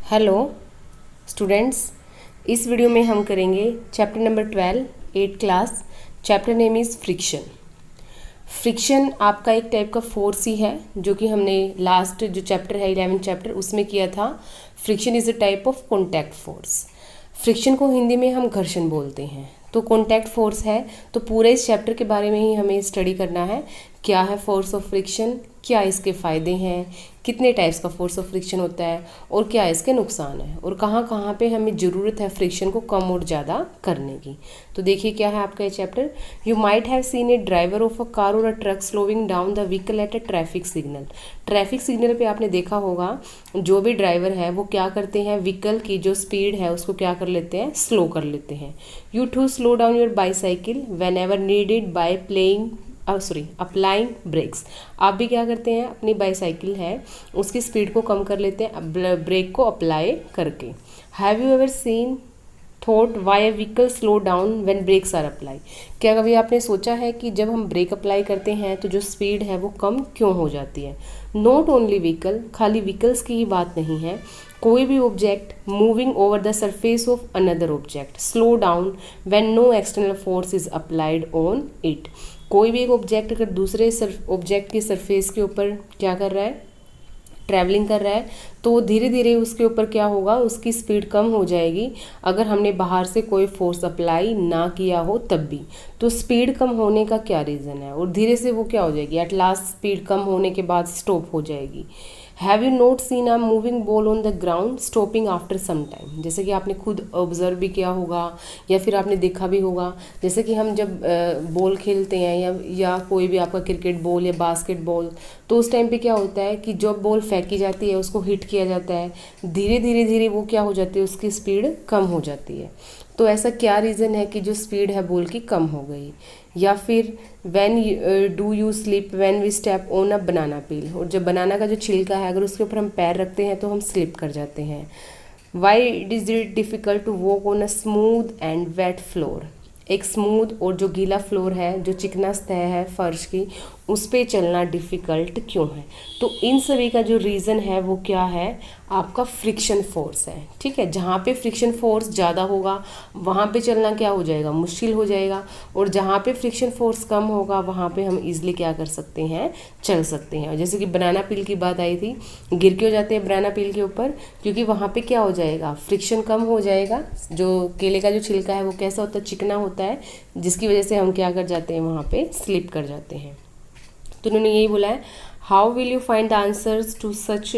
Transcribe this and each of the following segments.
Hello students, इस video में हम करेंगे chapter number 12 8 class. Chapter name is friction. Friction आपका एक टाइप का फोर्स ही है, जो कि हमने लास्ट जो चैप्टर है 11 चैप्टर उसमें किया था। Friction is a type of contact force. Friction को हिंदी में हम घर्षण बोलते हैं। तो कॉन्टैक्ट फोर्स है, तो पूरे इस चैप्टर के बारे में ही हमें स्टडी करना है। क्या है फोर्स ऑफ फ्रिक्शन, क्या इसके फ़ायदे हैं, कितने टाइप्स का फोर्स ऑफ फ्रिक्शन होता है और क्या इसके नुकसान है, और कहाँ कहाँ पे हमें ज़रूरत है फ्रिक्शन को कम और ज़्यादा करने की। तो देखिए क्या है आपका ये chapter. You might have seen a driver of a car और a truck slowing down the vehicle at a traffic signal. Traffic signal पे आपने देखा होगा जो भी ड्राइवर है वो क्या करते हैं, व्हीकल की जो स्पीड है उसको क्या कर लेते हैं, स्लो कर लेते हैं। You to slow down your bicycle whenever needed by applying brakes. आप भी क्या करते हैं, अपनी बाईसाइकिल है उसकी स्पीड को कम कर लेते हैं ब्रेक को अप्लाई करके। Have you ever seen thought why a vehicle slow down when brakes are apply. क्या कभी आपने सोचा है कि जब हम ब्रेक अप्लाई करते हैं तो जो स्पीड है वो कम क्यों हो जाती है। नॉट ओनली व्हीकल, खाली व्हीकल्स की ही बात नहीं है, कोई भी object moving over the surface of another object slow down when no external force is applied on it. कोई भी एक ऑब्जेक्ट अगर दूसरे ऑब्जेक्ट की सरफेस के ऊपर क्या कर रहा है, ट्रैवलिंग कर रहा है, तो धीरे धीरे उसके ऊपर क्या होगा, उसकी स्पीड कम हो जाएगी। अगर हमने बाहर से कोई फोर्स अप्लाई ना किया हो तब भी। तो स्पीड कम होने का क्या रीज़न है, और धीरे से वो क्या हो जाएगी, एट लास्ट स्पीड कम होने के बाद स्टॉप हो जाएगी। Have you not seen a moving ball on the ground stopping after some time. जैसे कि आपने खुद ऑब्जर्व भी किया होगा या फिर आपने देखा भी होगा, जैसे कि हम जब बॉल खेलते हैं या कोई भी आपका क्रिकेट बॉल या बास्केटबॉल, तो उस टाइम पे क्या होता है कि जब बॉल फेंकी जाती है उसको हिट किया जाता है, धीरे धीरे धीरे वो क्या हो जाती है, उसकी स्पीड कम हो जाती है। तो ऐसा क्या रीज़न है कि जो स्पीड है बॉल की कम हो गई। या फिर when do you slip when we step on a banana peel. और जब बनाना का जो छिलका है अगर उसके ऊपर हम पैर रखते हैं तो हम स्लिप कर जाते हैं। Why is it difficult to walk on a smooth and wet floor. एक स्मूथ और जो गीला फ्लोर है, जो चिकना सतह है फर्श की, उस पर चलना डिफ़िकल्ट क्यों है। तो इन सभी का जो रीज़न है वो क्या है, आपका फ्रिक्शन फोर्स है। ठीक है, जहाँ पे फ्रिक्शन फोर्स ज़्यादा होगा वहाँ पे चलना क्या हो जाएगा, मुश्किल हो जाएगा। और जहाँ पे फ्रिक्शन फोर्स कम होगा वहाँ पे हम इजीली क्या कर सकते हैं, चल सकते हैं। जैसे कि बनाना पील की बात आई थी, गिर के हो जाते हैं बनाना पील के ऊपर, क्योंकि वहाँ पे क्या हो जाएगा, फ्रिक्शन कम हो जाएगा। जो केले का जो छिलका है वो कैसा होता है, चिकना होता है, जिसकी वजह से हम क्या कर जाते हैं, वहाँ पे स्लिप कर जाते हैं। तो उन्होंने यही बोला है, how will you find the answers to such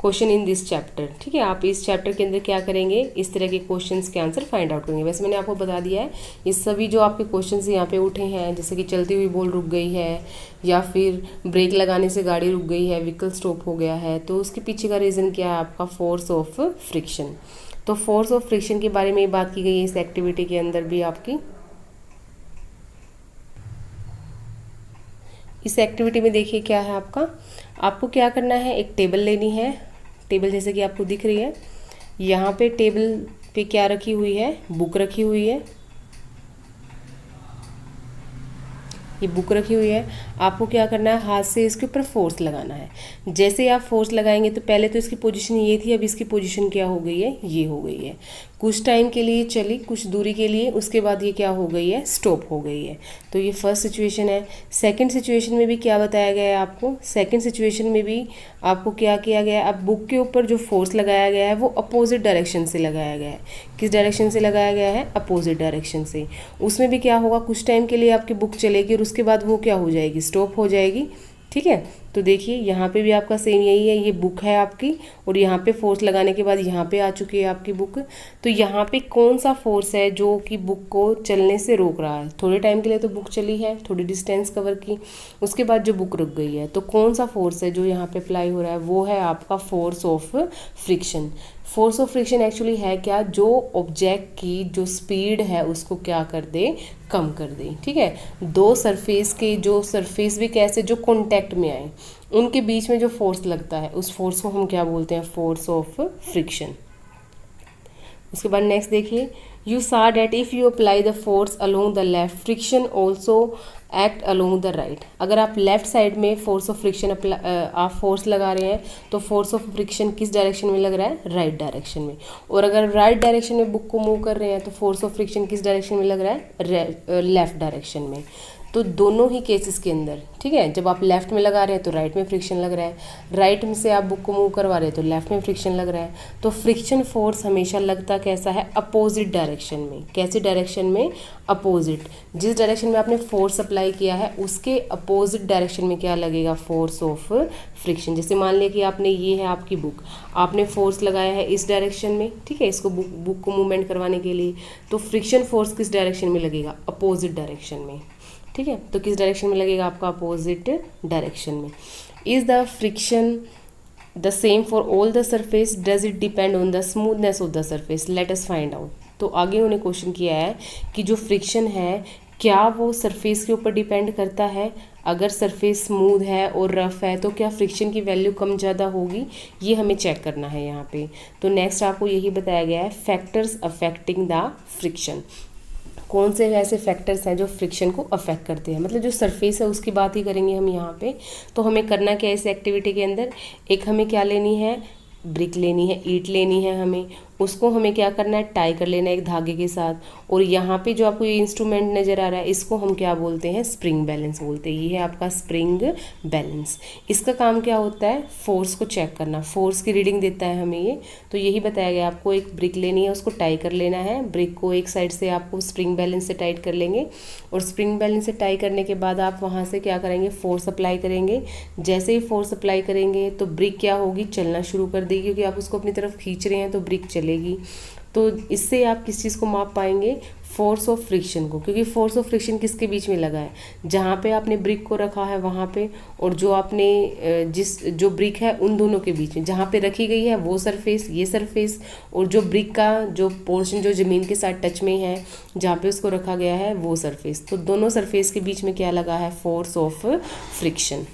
question in this chapter. ठीक है, आप इस चैप्टर के अंदर क्या करेंगे, इस तरह के क्वेश्चंस के आंसर फाइंड आउट करेंगे। वैसे मैंने आपको बता दिया है, ये सभी जो आपके क्वेश्चंस यहाँ पे उठे हैं, जैसे कि चलती हुई बॉल रुक गई है, या फिर ब्रेक लगाने से गाड़ी रुक गई है, व्हीकल स्टॉप हो गया है, तो उसके पीछे का रीज़न क्या है, आपका फोर्स ऑफ फ्रिक्शन। तो फोर्स ऑफ फ्रिक्शन के बारे में बात की गई है इस एक्टिविटी के अंदर भी आपकी। इस एक्टिविटी में देखिए क्या है आपको क्या करना है, एक टेबल लेनी है। टेबल जैसे कि आपको दिख रही है, यहाँ पे टेबल पे क्या रखी हुई है, बुक रखी हुई है। ये बुक रखी हुई है, आपको क्या करना है, हाथ से इसके ऊपर फोर्स लगाना है। जैसे आप फोर्स लगाएंगे तो पहले तो इसकी पोजीशन ये थी, अब इसकी पोजीशन क्या हो गई है, ये हो गई है। कुछ टाइम के लिए चली, कुछ दूरी के लिए, उसके बाद ये क्या हो गई है, स्टॉप हो गई है। तो ये फर्स्ट सिचुएशन है। सेकंड सिचुएशन में भी क्या बताया गया है आपको, सेकंड सिचुएशन में भी आपको क्या किया गया है, अब बुक के ऊपर जो फोर्स लगाया गया है वो अपोजिट डायरेक्शन से लगाया गया है। किस डायरेक्शन से लगाया गया है, अपोजिट डायरेक्शन से। उसमें भी क्या होगा, कुछ टाइम के लिए आपकी बुक चलेगी और उसके बाद वो क्या हो जाएगी, स्टॉप हो जाएगी। ठीक है, तो देखिए यहाँ पे भी आपका सेम यही है, ये बुक है आपकी, और यहाँ पे फोर्स लगाने के बाद यहाँ पे आ चुकी है आपकी बुक। तो यहाँ पे कौन सा फोर्स है जो कि बुक को चलने से रोक रहा है। थोड़े टाइम के लिए तो बुक चली है, थोड़ी डिस्टेंस कवर की, उसके बाद जो बुक रुक गई है, तो कौन सा फोर्स है जो यहाँ पे अप्लाई हो रहा है, वो है आपका force of friction. Force of friction actually है क्या, जो ऑब्जेक्ट की जो स्पीड है उसको क्या कर दे, कम कर दे। ठीक है, दो सरफेस के जो सरफेस भी कैसे जो कॉन्टैक्ट में आए, उनके बीच में जो फोर्स लगता है उस फोर्स को हम क्या बोलते हैं, फोर्स ऑफ फ्रिक्शन। उसके बाद नेक्स्ट देखिए, You saw that if you apply the force along the left, friction also act along the right. अगर आप लेफ्ट साइड में फोर्स ऑफ फ्रिक्शन आप फोर्स लगा रहे हैं तो फोर्स ऑफ फ्रिक्शन किस डायरेक्शन में लग रहा है, राइट डायरेक्शन में। और अगर राइट डायरेक्शन में बुक को मूव कर रहे हैं तो फोर्स ऑफ फ्रिक्शन किस डायरेक्शन में लग रहा है, लेफ्ट डायरेक्शन में। तो दोनों ही केसेस के अंदर, ठीक है, जब आप लेफ्ट में लगा रहे हैं तो राइट में फ्रिक्शन लग रहा है, राइट में से आप बुक को मूव करवा रहे हैं तो लेफ्ट में फ्रिक्शन लग रहा है। तो फ्रिक्शन फोर्स हमेशा लगता कैसा है, अपोजिट डायरेक्शन में। कैसी डायरेक्शन में, अपोजिट। जिस डायरेक्शन में आपने फोर्स अप्लाई किया है उसके अपोजिट डायरेक्शन में क्या लगेगा, फोर्स ऑफ फ्रिक्शन। जैसे मान लिया कि आपने, ये है आपकी बुक, आपने फोर्स लगाया है इस डायरेक्शन में, ठीक है, इसको बुक को मूवमेंट करवाने के लिए, तो फ्रिक्शन फोर्स किस डायरेक्शन में लगेगा, अपोजिट डायरेक्शन में, ठीक है। तो किस डायरेक्शन में लगेगा आपका, अपोजिट डायरेक्शन में। Is the friction the same for all the surface, does it depend on the smoothness of the surface, let us find out. तो आगे उन्हें क्वेश्चन किया है कि जो फ्रिक्शन है क्या वो सरफेस के ऊपर डिपेंड करता है। अगर सरफेस स्मूथ है और रफ है तो क्या फ्रिक्शन की वैल्यू कम ज़्यादा होगी, ये हमें चेक करना है यहाँ पे। तो नेक्स्ट आपको यही बताया गया है, फैक्टर्स अफेक्टिंग द फ्रिक्शन। कौन से ऐसे फैक्टर्स हैं जो फ्रिक्शन को अफेक्ट करते हैं, मतलब जो सरफेस है उसकी बात ही करेंगे हम यहाँ पे। तो हमें करना क्या है इस एक्टिविटी के अंदर, एक हमें क्या लेनी है, ब्रिक लेनी है, ईंट लेनी है हमें, उसको हमें क्या करना है, टाई कर लेना है एक धागे के साथ। और यहाँ पे जो आपको ये इंस्ट्रूमेंट नज़र आ रहा है इसको हम क्या बोलते हैं, स्प्रिंग बैलेंस बोलते हैं। ये है आपका स्प्रिंग बैलेंस। इसका काम क्या होता है, फोर्स को चेक करना, फोर्स की रीडिंग देता है हमें ये। तो यही बताया गया, आपको एक ब्रिक लेनी है, उसको टाई कर लेना है। ब्रिक को एक साइड से आपको स्प्रिंग बैलेंस से टाइट कर लेंगे और स्प्रिंग बैलेंस से टाई करने के बाद आप वहाँ से क्या करेंगे, फोर्स अप्लाई करेंगे। जैसे ही फोर्स अप्लाई करेंगे तो ब्रिक क्या होगी, चलना शुरू कर देगी, क्योंकि आप उसको अपनी तरफ खींच रहे हैं तो ब्रिक चलेगी। तो इससे आप किस चीज़ को माप पाएंगे, फोर्स ऑफ फ्रिक्शन को, क्योंकि फोर्स ऑफ फ्रिक्शन किसके बीच में लगा है, जहाँ पे आपने ब्रिक को रखा है वहाँ पे, और जो आपने जो ब्रिक है उन दोनों के बीच में, जहाँ पे रखी गई है वो सरफेस, ये सरफेस, और जो ब्रिक का जो पोर्शन जो ज़मीन के साथ टच में है जहाँ पे उसको रखा गया है वो सरफेस। तो दोनों सरफेस के बीच में क्या लगा है, फोर्स ऑफ फ्रिक्शन।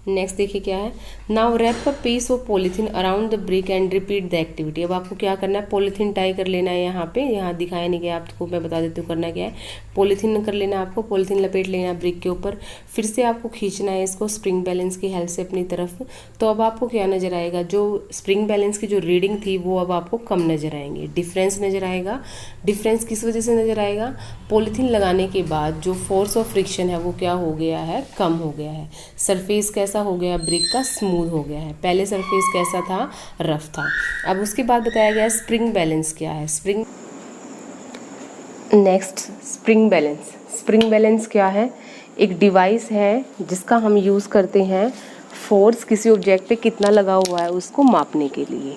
नेक्स्ट देखिए क्या है, now wrap a piece of polythene around the brick and repeat the activity. अब आपको क्या करना है, पॉलीथीन टाई कर लेना है। यहाँ पे, यहाँ दिखाया नहीं गया आपको, मैं बता देती हूँ करना क्या है। पॉलीथीन कर लेना आपको, पॉलीथीन लपेट लेना ब्रिक के ऊपर, फिर से आपको खींचना है इसको स्प्रिंग बैलेंस की हेल्प से अपनी तरफ। तो अब आपको क्या नज़र आएगा, जो स्प्रिंग बैलेंस की जो रीडिंग थी वो अब आपको कम नज़र आएंगे, डिफरेंस नज़र आएगा। डिफरेंस किस वजह से नज़र आएगा, पॉलीथीन लगाने के बाद जो फोर्स ऑफ फ्रिक्शन है वो क्या हो गया है, कम हो गया है। सरफेस कैसा हो गया, ब्रिक का स्मूथ हो गया है। पहले सरफेस कैसा था, रफ था। अब उसके बाद बताया गया स्प्रिंग बैलेंस क्या है, spring. Next spring balance. Spring balance क्या है, एक डिवाइस है जिसका हम यूज़ करते हैं फोर्स किसी ऑब्जेक्ट पे कितना लगा हुआ है उसको मापने के लिए।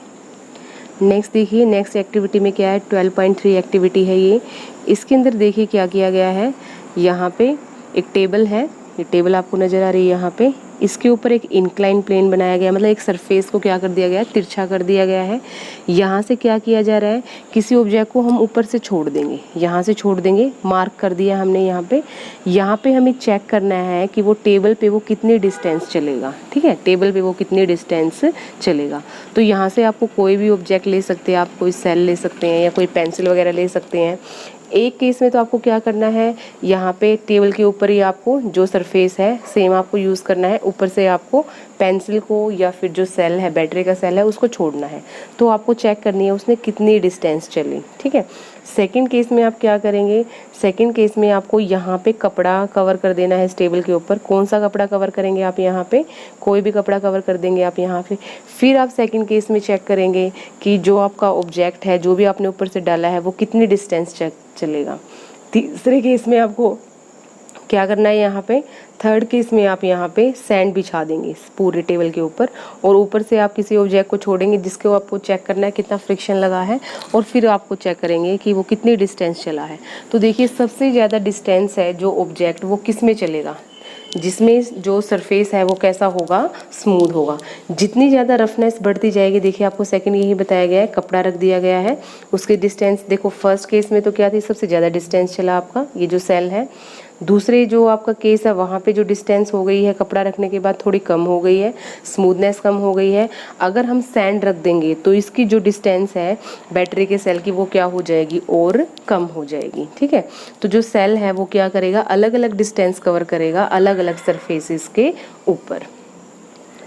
नेक्स्ट देखिए, नेक्स्ट एक्टिविटी में क्या है, 12.3 एक्टिविटी है ये। इसके अंदर देखिए क्या किया गया है, यहाँ पे एक टेबल है, ये टेबल आपको नज़र आ रही है यहाँ पे। इसके ऊपर एक इंक्लाइन प्लेन बनाया गया, मतलब एक सरफेस को क्या कर दिया गया है, तिरछा कर दिया गया है। यहाँ से क्या किया जा रहा है, किसी ऑब्जेक्ट को हम ऊपर से छोड़ देंगे, यहाँ से छोड़ देंगे, मार्क कर दिया हमने यहाँ पे। यहाँ पे हमें चेक करना है कि वो टेबल पे वो कितनी डिस्टेंस चलेगा, ठीक है, टेबल पे वो कितनी डिस्टेंस चलेगा। तो यहाँ से आपको कोई भी ऑब्जेक्ट ले सकते हैं, आप कोई सेल ले सकते हैं या कोई पेंसिल वगैरह ले सकते हैं। एक केस में तो आपको क्या करना है, यहाँ पे टेबल के ऊपर ही आपको जो सरफेस है सेम आपको यूज़ करना है, ऊपर से आपको पेंसिल को या फिर जो सेल है, बैटरी का सेल है, उसको छोड़ना है। तो आपको चेक करनी है उसने कितनी डिस्टेंस चली, ठीक है। सेकंड केस में आप क्या करेंगे, सेकंड केस में आपको यहाँ पे कपड़ा कवर कर देना है इस टेबल के ऊपर। कौन सा कपड़ा कवर करेंगे आप, यहाँ पे कोई भी कपड़ा कवर कर देंगे आप यहाँ पे। फिर आप सेकंड केस में चेक करेंगे कि जो आपका ऑब्जेक्ट है, जो भी आपने ऊपर से डाला है, वो कितनी डिस्टेंस चलेगा। तीसरे केस में आपको क्या करना है, यहाँ पे थर्ड केस में आप यहाँ पे सैंड बिछा देंगे इस पूरे टेबल के ऊपर, और ऊपर से आप किसी ऑब्जेक्ट को छोड़ेंगे जिसके आपको चेक करना है कितना फ्रिक्शन लगा है, और फिर आपको चेक करेंगे कि वो कितनी डिस्टेंस चला है। तो देखिए सबसे ज़्यादा डिस्टेंस है जो ऑब्जेक्ट वो किस में चलेगा, जिसमें जो सरफेस है वो कैसा होगा, स्मूथ होगा। जितनी ज़्यादा रफनेस बढ़ती जाएगी, देखिए आपको सेकंड यही बताया गया है, कपड़ा रख दिया गया है, उसकी डिस्टेंस देखो फर्स्ट केस में तो क्या थी, सबसे ज़्यादा डिस्टेंस चला आपका ये जो सेल है। दूसरे जो आपका केस है वहाँ पे जो डिस्टेंस हो गई है कपड़ा रखने के बाद थोड़ी कम हो गई है, स्मूथनेस कम हो गई है। अगर हम सैंड रख देंगे तो इसकी जो डिस्टेंस है बैटरी के सेल की वो क्या हो जाएगी, और कम हो जाएगी। ठीक है, तो जो सेल है वो क्या करेगा, अलग अलग डिस्टेंस कवर करेगा अलग अलग सरफेसेस के ऊपर।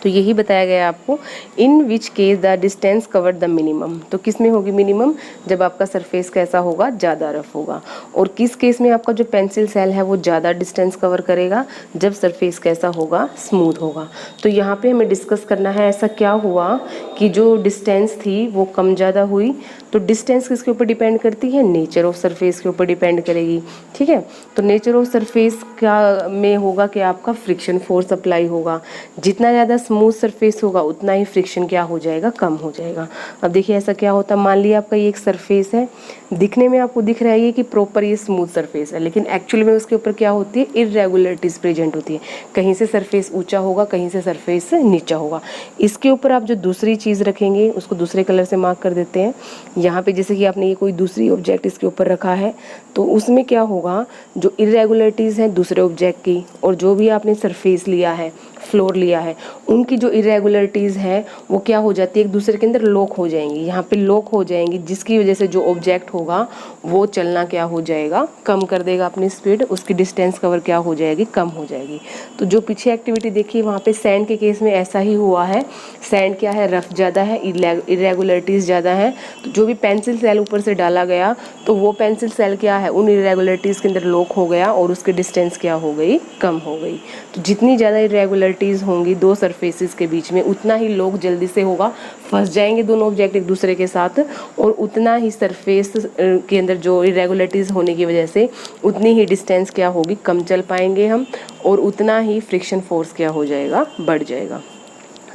तो यही बताया गया आपको, in which case the distance cover the minimum. तो किस में होगी मिनिमम, जब आपका सरफेस कैसा होगा, ज़्यादा रफ होगा। और किस केस में आपका जो पेंसिल सेल है वो ज़्यादा डिस्टेंस कवर करेगा, जब सरफेस कैसा होगा, स्मूथ होगा। तो यहाँ पे हमें डिस्कस करना है ऐसा क्या हुआ कि जो डिस्टेंस थी वो कम ज़्यादा हुई। तो डिस्टेंस किसके ऊपर डिपेंड करती है, नेचर ऑफ सरफेस के ऊपर डिपेंड करेगी। ठीक है, तो नेचर ऑफ सरफेस क्या में होगा कि आपका फ्रिक्शन फोर्स अप्लाई होगा। जितना ज़्यादा स्मूथ सरफेस होगा उतना ही फ्रिक्शन क्या हो जाएगा, कम हो जाएगा। अब देखिए ऐसा क्या होता है, मान लिया आपका ये एक सरफेस है, दिखने में आपको दिख रहा है कि प्रॉपर ये स्मूथ सरफेस है, लेकिन एक्चुअली में उसके ऊपर क्या होती है, इरेगुलरिटीज प्रेजेंट होती है। कहीं से सरफेस ऊंचा होगा, कहीं से सरफेस नीचा होगा। इसके ऊपर आप जो दूसरी चीज़ रखेंगे उसको दूसरे कलर से मार्क कर देते हैं। यहाँ पे जैसे कि आपने ये कोई दूसरी ऑब्जेक्ट इसके ऊपर रखा है तो उसमें क्या होगा, जो इरेगुलरिटीज़ हैं दूसरे ऑब्जेक्ट की, और जो भी आपने सरफेस लिया है, फ्लोर लिया है, उनकी जो इरेगुलरिटीज़ हैं वो क्या हो जाती है, एक दूसरे के अंदर लॉक हो जाएंगी, यहाँ पे लॉक हो जाएंगी, जिसकी वजह से जो ऑब्जेक्ट होगा वो चलना क्या हो जाएगा, कम कर देगा अपनी स्पीड, उसकी डिस्टेंस कवर क्या हो जाएगी, कम हो जाएगी। तो जो पीछे एक्टिविटी देखी वहाँ पे सैंड के केस में ऐसा ही हुआ है। सैंड क्या है, रफ ज़्यादा है, इरेगुलरिटीज़ ज़्यादा है। तो जो भी पेंसिल सेल ऊपर से डाला गया तो वो पेंसिल सेल क्या है, उन इरेगुलरिटीज़ के अंदर लॉक हो गया और उसकी डिस्टेंस क्या हो गई, कम हो गई। तो जितनी ज़्यादा इरेगुलरिटीज़ होंगी दो सरफेसेस के बीच में, उतना ही लॉक जल्दी से होगा, फंस जाएंगे दोनों ऑब्जेक्ट एक दूसरे के साथ, और उतना ही सरफेस के अंदर जो इरेगुलरिटीज़ होने की वजह से उतनी ही डिस्टेंस क्या होगी, कम चल पाएंगे हम, और उतना ही फ्रिक्शन फोर्स क्या हो जाएगा, बढ़ जाएगा।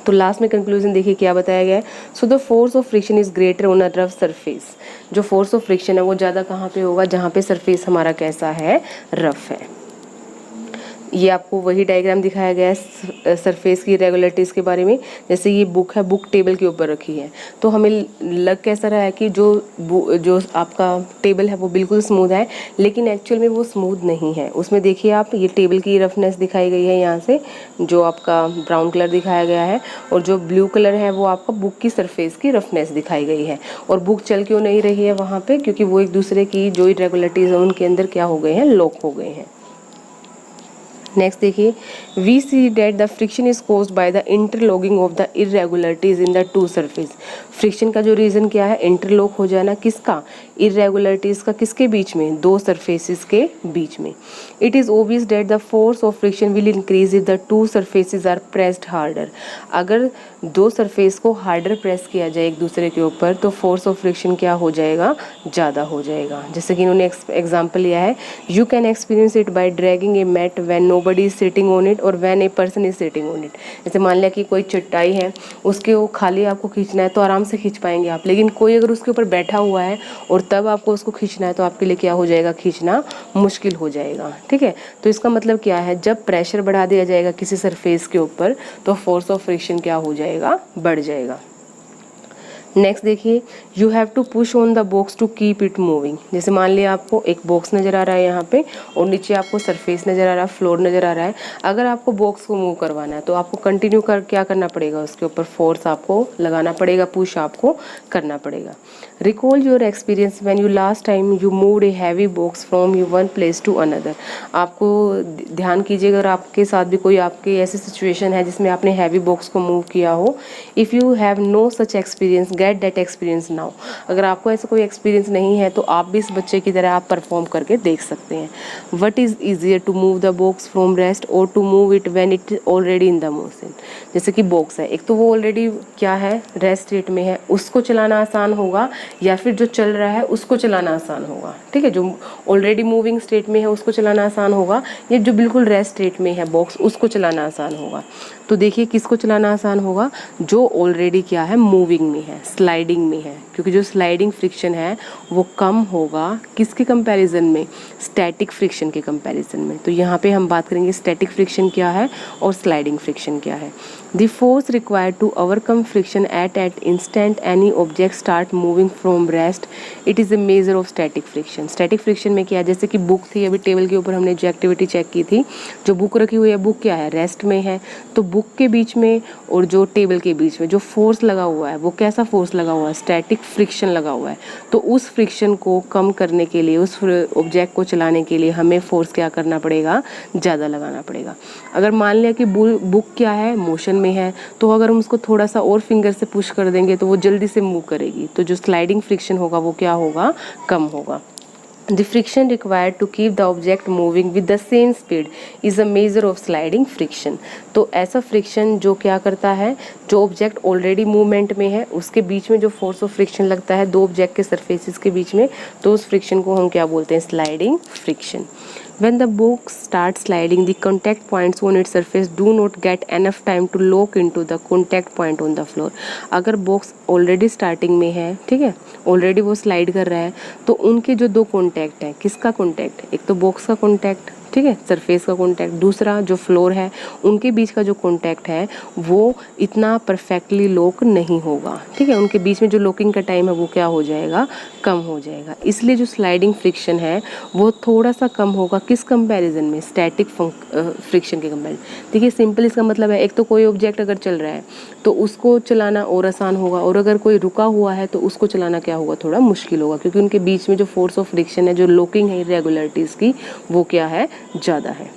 तो लास्ट में कंक्लूजन देखिए क्या बताया गया है। So the force of friction is greater on a rough surface. जो फोर्स ऑफ फ्रिक्शन है वो ज़्यादा कहाँ पे होगा, जहाँ पे सरफेस हमारा कैसा है, रफ है। ये आपको वही डायग्राम दिखाया गया है सरफेस की इरेगुलरिटीज़ के बारे में। जैसे ये बुक है, बुक टेबल के ऊपर रखी है, तो हमें लग कैसा रहा है कि जो आपका टेबल है वो बिल्कुल स्मूथ है, लेकिन एक्चुअल में वो स्मूथ नहीं है। उसमें देखिए आप, ये टेबल की रफनेस दिखाई गई है यहाँ से, जो आपका ब्राउन कलर दिखाया गया है, और जो ब्लू कलर है वो आपका बुक की सरफेस की रफनेस दिखाई गई है। और बुक चल क्यों नहीं रही है वहाँ पे, क्योंकि वो एक दूसरे की जो इरेगुलरिटीज़ है उनके अंदर क्या हो गए हैं, लॉक हो गए हैं। नेक्स्ट देखिए, we see that the friction is caused by the interlocking of the irregularities in the two surface. Friction का जो रीज़न क्या है, इंटरलॉक हो जाना किसका, इरेगुलरिटीज़ का, किसके बीच में, दो सरफेसेस के बीच में। It is obvious that the force of friction will increase if the two surfaces are pressed harder. अगर दो सरफेस को हार्डर प्रेस किया जाए एक दूसरे के ऊपर तो फोर्स ऑफ फ्रिक्शन क्या हो जाएगा, ज़्यादा हो जाएगा। जैसे कि इन्होंने एग्जाम्पल लिया है, you can experience it by dragging a mat when nobody is sitting on it और when a person is sitting on it. जैसे मान लिया कि कोई चटाई है, उसके वो खाली आपको खींचना है तो आराम से खींच पाएंगे आप, लेकिन कोई अगर उसके ऊपर बैठा हुआ है और तब आपको उसको खींचना है तो आपके लिए क्या हो जाएगा, खींचना मुश्किल हो जाएगा। ठीक है, तो इसका मतलब क्या है, जब प्रेशर बढ़ा दिया जाएगा किसी सरफेस के ऊपर तो फोर्स ऑफ फ्रिक्शन क्या हो जाएगा, बढ़ जाएगा। नेक्स्ट देखिए, you have to push on the box to keep it moving. जैसे मान लिया आपको एक बॉक्स नज़र आ रहा है यहाँ पे, और नीचे आपको सरफेस नज़र आ रहा है, फ्लोर नज़र आ रहा है। अगर आपको बॉक्स को मूव करवाना है तो आपको कंटिन्यू क्या करना पड़ेगा, उसके ऊपर फोर्स आपको लगाना पड़ेगा, पुश आपको करना पड़ेगा। Recall your experience when you last time you moved a heavy box from you one place to another. आपको ध्यान कीजिए, अगर आपके साथ भी कोई आपकी ऐसी सिचुएशन है जिसमें आपने हैवी बॉक्स को मूव किया हो, if you have no such experience get that experience now. अगर आपको ऐसा कोई एक्सपीरियंस नहीं है तो आप भी इस बच्चे की तरह आप परफॉर्म करके देख सकते हैं। What is easier to move the box from rest और to move it when it is already in the motion. जैसे कि बॉक्स है, एक तो वो ऑलरेडी क्या है, रेस्ट स्टेट में है, उसको चलाना आसान होगा, या फिर जो चल रहा है उसको चलाना आसान होगा। ठीक है, जो ऑलरेडी मूविंग स्टेट में है उसको चलाना आसान होगा, या जो बिल्कुल रेस्ट स्टेट में है बॉक्स उसको चलाना आसान होगा। तो देखिए किसको चलाना आसान होगा, जो ऑलरेडी क्या है, मूविंग में है, स्लाइडिंग में है, क्योंकि जो स्लाइडिंग फ्रिक्शन है वो कम होगा किसके कंपैरिजन में, स्टैटिक फ्रिक्शन के कंपैरिजन में। तो यहाँ पे हम बात करेंगे स्टैटिक फ्रिक्शन क्या है और स्लाइडिंग फ्रिक्शन क्या है। The force required to overcome friction at instant any object start moving from rest, it is a measure of static friction. Static friction में क्या है, जैसे कि बुक थी, अभी टेबल के ऊपर हमने जो एक्टिविटी चेक की थी, जो बुक रखी हुई है, बुक क्या है, रेस्ट में है, तो बुक के बीच में और जो टेबल के बीच में जो फोर्स लगा हुआ है वो कैसा फोर्स लगा हुआ है, स्टैटिक फ्रिक्शन लगा हुआ है। तो उस फ्रिक्शन को कम करने के लिए, उस ऑब्जेक्ट को चलाने के लिए हमें फोर्स क्या करना पड़ेगा, ज़्यादा लगाना पड़ेगा। अगर मान लिया कि बुक क्या है, मोशन में है, तो अगर हम उसको थोड़ा सा और फिंगर से पुश कर देंगे तो वो जल्दी से मूव करेगी, तो जो स्लाइडिंग फ्रिक्शन होगा वो क्या होगा, कम होगा। The friction required to keep the object moving with the same speed is a measure of sliding friction. तो ऐसा फ्रिक्शन जो क्या करता है, जो ऑब्जेक्ट ऑलरेडी मूवमेंट में है उसके बीच में जो फोर्स ऑफ फ्रिक्शन लगता है दो ऑब्जेक्ट के सरफेसेस के बीच में, तो उस फ्रिक्शन को हम क्या बोलते हैं, sliding friction. When the book starts sliding, the contact points on its surface do not get enough time to lock into the contact point on the floor. अगर बॉक्स ऑलरेडी स्टार्टिंग में है, ठीक है, ऑलरेडी वो slide कर रहा है, तो उनके जो दो कॉन्टैक्ट हैं, किसका कॉन्टैक्ट, एक तो बॉक्स का कॉन्टैक्ट, ठीक है, सरफेस का कॉन्टैक्ट, दूसरा जो फ्लोर है उनके बीच का जो कॉन्टैक्ट है वो इतना परफेक्टली लॉक नहीं होगा, ठीक है, उनके बीच में जो लॉकिंग का टाइम है वो क्या हो जाएगा, कम हो जाएगा। इसलिए जो स्लाइडिंग फ्रिक्शन है वो थोड़ा सा कम होगा, किस कंपैरिजन में, स्टैटिक फ्रिक्शन के कंपैरिजन। देखिए सिंपल इसका मतलब है, एक तो कोई ऑब्जेक्ट अगर चल रहा है तो उसको चलाना और आसान होगा, और अगर कोई रुका हुआ है तो उसको चलाना क्या होगा, थोड़ा मुश्किल होगा, क्योंकि उनके बीच में जो फोर्स ऑफ फ्रिक्शन है, जो लॉकिंग है इरेगुलरिटीज़ की, वो क्या है, ज़्यादा है।